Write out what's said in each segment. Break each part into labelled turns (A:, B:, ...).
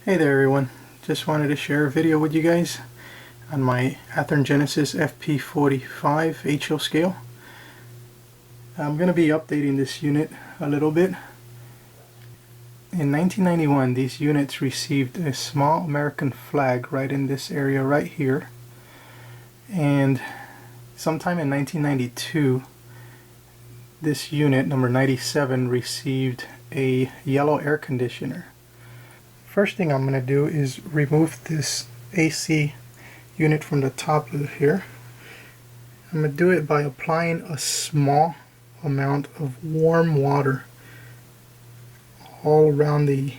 A: Hey there everyone, just wanted to share a video with you guys on my Athearn Genesis FP45 HO scale. I'm going to be updating this unit a little bit. In 1991 these units received a small American flag right in this area right here, and sometime in 1992 this unit, number 97, received a yellow air conditioner. First thing I'm going to do is remove this AC unit from the top of here. I'm going to do it by applying a small amount of warm water all around the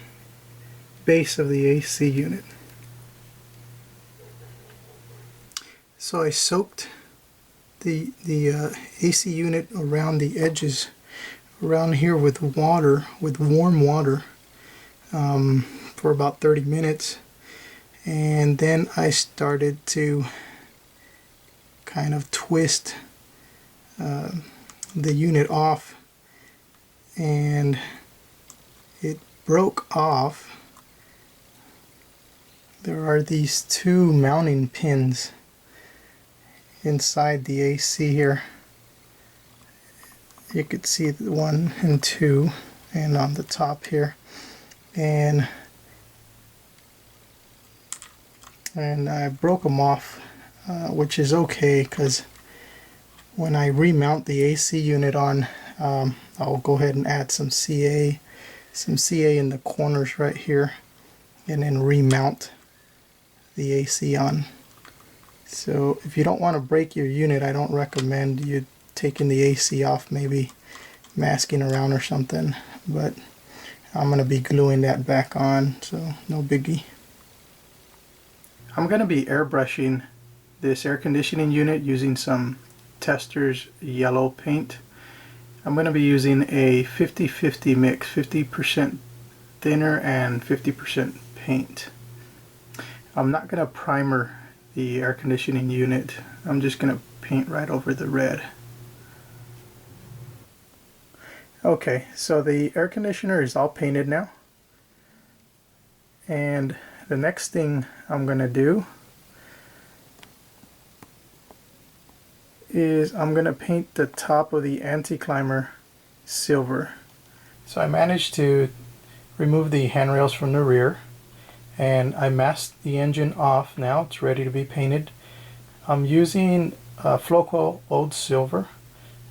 A: base of the AC unit. So I soaked the AC unit around the edges around here with water, with warm water, for about 30 minutes, and then I started to kind of twist the unit off, and it broke off. There are these two mounting pins inside the AC here. You could see the 1 and 2 and on the top here, and I broke them off, which is okay, because when I remount the AC unit on, I'll go ahead and add some CA in the corners right here, and then remount the AC on. So if you don't want to break your unit, I don't recommend you taking the AC off, maybe masking around or something, but I'm going to be gluing that back on, so no biggie. I'm going to be airbrushing this air conditioning unit using some Tester's yellow paint. I'm going to be using a 50-50 mix, 50% thinner and 50% paint. I'm not going to primer the air conditioning unit. I'm just going to paint right over the red. Okay, so the air conditioner is all painted now, and the next thing I'm going to do is I'm going to paint the top of the anti-climber silver. So I managed to remove the handrails from the rear, and I masked the engine off now. It's ready to be painted. I'm using Floco Old Silver,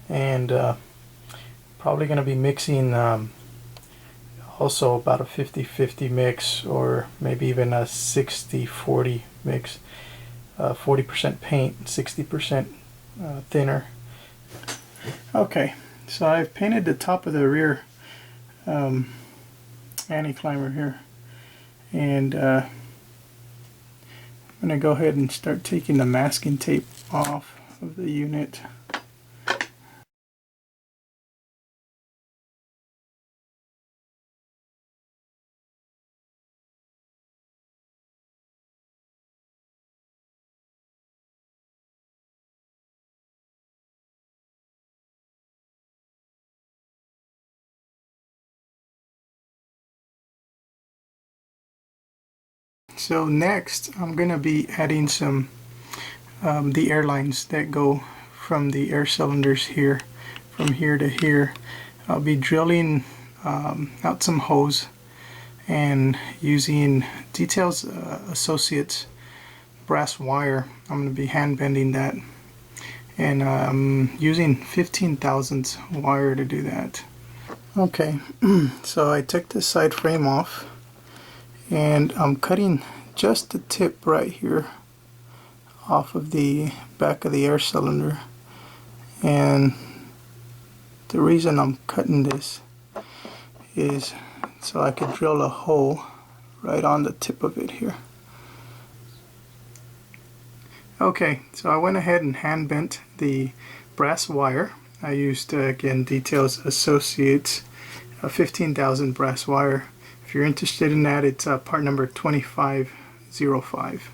A: and probably going to be mixing also about a 50-50 mix, or maybe even a 60-40 mix, 40% paint, 60% thinner. Okay, so I've painted the top of the rear anti-climber here, and I'm going to go ahead and start taking the masking tape off of the unit. So next I'm going to be adding some the air lines that go from the air cylinders here, from here to here. I'll be drilling out some hose and using Details Associates brass wire. I'm going to be hand bending that, and I'm using 15 thousandths wire to do that. Okay, so I took this side frame off, and I'm cutting just the tip right here off of the back of the air cylinder. And the reason I'm cutting this is so I could drill a hole right on the tip of it here. Okay, so I went ahead and hand bent the brass wire. I used again Details Associates 15,000 brass wire. If you're interested in that, it's part number 2505.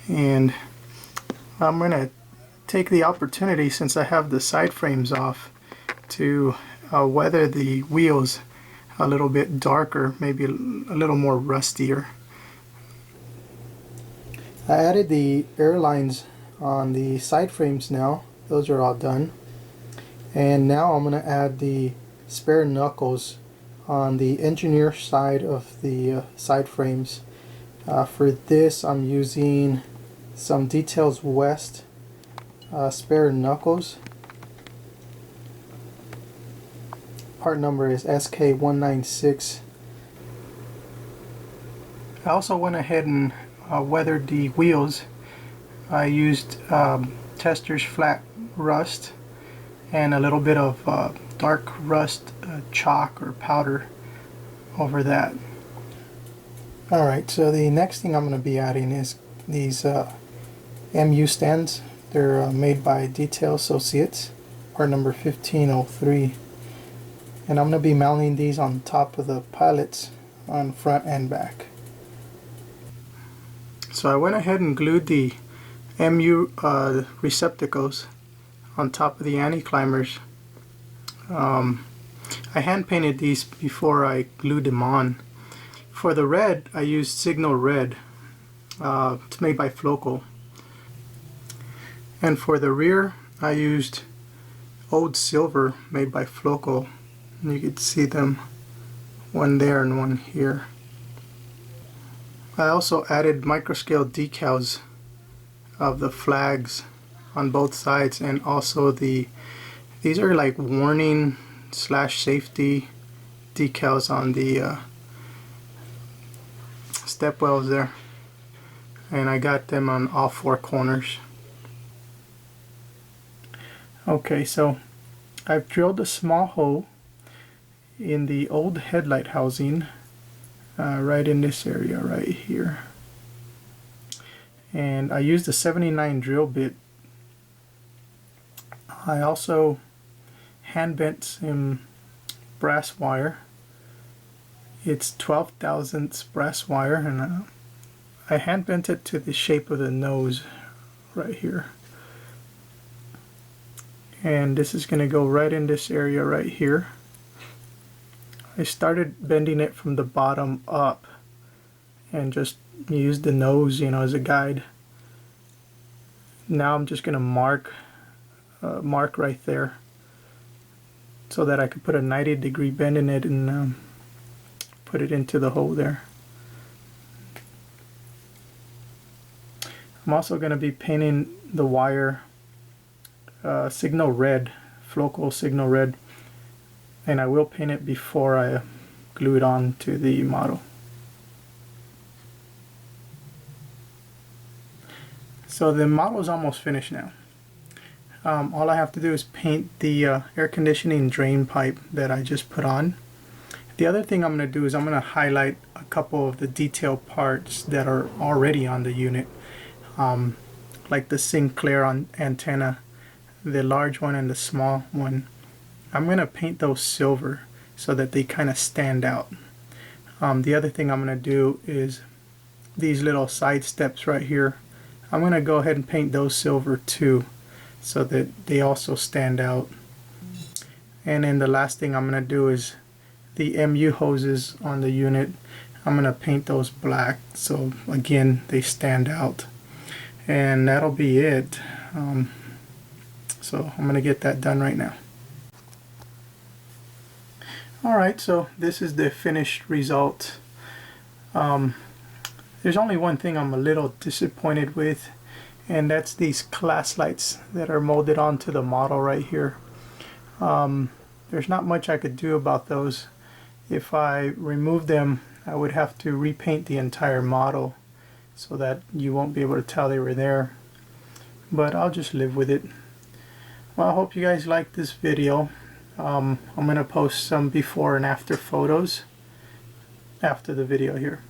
A: And I'm going to take the opportunity, since I have the side frames off, to weather the wheels a little bit darker, maybe a little more rustier. I added the airlines on the side frames now. Those are all done. And now I'm going to add the spare knuckles on the engineer side of the side frames. For this I'm using some Details West spare knuckles. Part number is SK196. I also went ahead and weathered the wheels. I used Tester's flat rust and a little bit of dark rust chalk or powder over that. Alright, so the next thing I'm going to be adding is these MU stands. They're made by Detail Associates, part number 1503. And I'm going to be mounting these on top of the pilots on front and back. So I went ahead and glued the MU receptacles on top of the anti-climbers. I hand painted these before I glued them on. For the red, I used Signal Red. It's made by Floco. And for the rear, I used Old Silver, made by Floco. And you can see them, one there and one here. I also added microscale decals of the flags on both sides, and also these are like warning / safety decals on the step wells there, and I got them on all four corners. Okay, so I've drilled a small hole in the old headlight housing right in this area right here, and I used a 79 drill bit. I also hand bent some brass wire. It's 12 thousandths brass wire, and I hand bent it to the shape of the nose right here. And this is going to go right in this area right here. I started bending it from the bottom up and just used the nose, you know, as a guide. Now I'm just going to mark right there so that I could put a 90-degree bend in it and put it into the hole there. I'm also going to be painting the wire Signal Red, Floco Signal Red, and I will paint it before I glue it on to the model. So the model is almost finished now. All I have to do is paint the air conditioning drain pipe that I just put on. The other thing I'm going to do is I'm going to highlight a couple of the detail parts that are already on the unit, like the Sinclair antenna, the large one and the small one. I'm going to paint those silver so that they kind of stand out. The other thing I'm going to do is these little side steps right here. I'm going to go ahead and paint those silver too, so that they also stand out. And then the last thing I'm going to do is the MU hoses on the unit. I'm going to paint those black so again they stand out. And that'll be it. So I'm going to get that done right now. Alright, so this is the finished result. There's only one thing I'm a little disappointed with, and that's these class lights that are molded onto the model right here. There's not much I could do about those. If I remove them, I would have to repaint the entire model so that you won't be able to tell they were there. But I'll just live with it. Well, I hope you guys liked this video. I'm going to post some before and after photos after the video here.